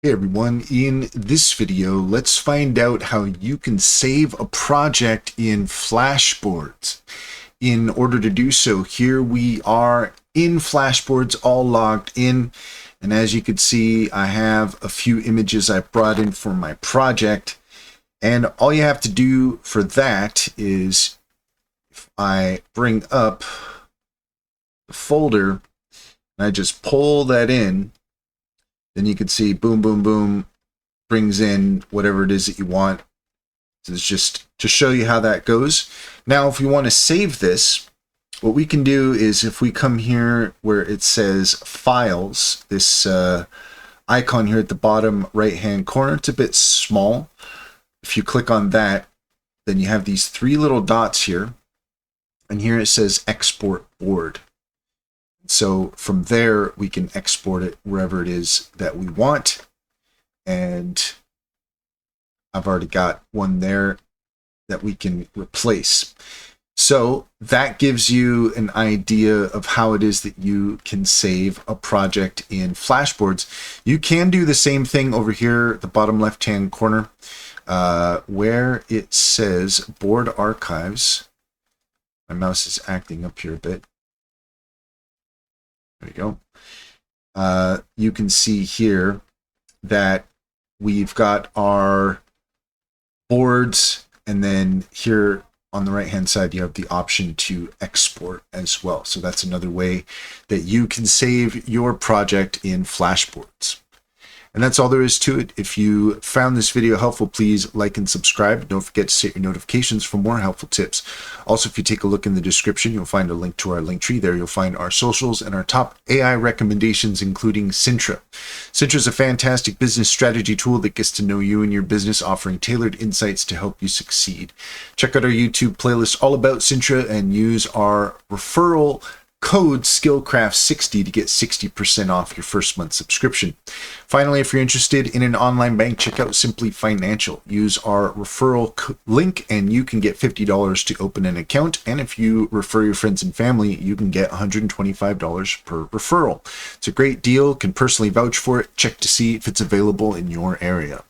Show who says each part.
Speaker 1: Hey everyone, in this video, let's find out how you can save a project in Flashboards. In order to do so, here we are in Flashboards, all logged in. And as you can see, I have a few images I brought in for my project. And all you have to do for that is, if I bring up the folder, and I just pull that in, then you can see boom, boom, boom, brings in whatever it is that you want. So it's just to show you how that goes. Now, if we want to save this, what we can do is if we come here where it says Files, this icon here at the bottom right-hand corner, it's a bit small. If you click on that, then you have these three little dots here. And here it says Export Board. So from there, we can export it wherever it is that we want. And I've already got one there that we can replace. So that gives you an idea of how it is that you can save a project in Flashboards. You can do the same thing over here at the bottom left-hand corner where it says Board Archives. My mouse is acting up here a bit. There you go. You can see here that we've got our boards, and then here on the right hand side you have the option to export as well. So that's another way that you can save your project in Flashboards. And that's all there is to it. If you found this video helpful, please like and subscribe. Don't forget to set your notifications for more helpful tips. Also, if you take a look in the description, you'll find a link to our link tree. There you'll find our socials and our top AI recommendations, including Sintra. Sintra is a fantastic business strategy tool that gets to know you and your business, offering tailored insights to help you succeed. Check out our YouTube playlist all about Sintra and use our referral code SKILLCRAFT60 to get 60% off your first month subscription. Finally, if you're interested in an online bank, check out Simply Financial. Use our referral link and you can get $50 to open an account. And if you refer your friends and family, you can get $125 per referral. It's a great deal. Can personally vouch for it. Check to see if it's available in your area.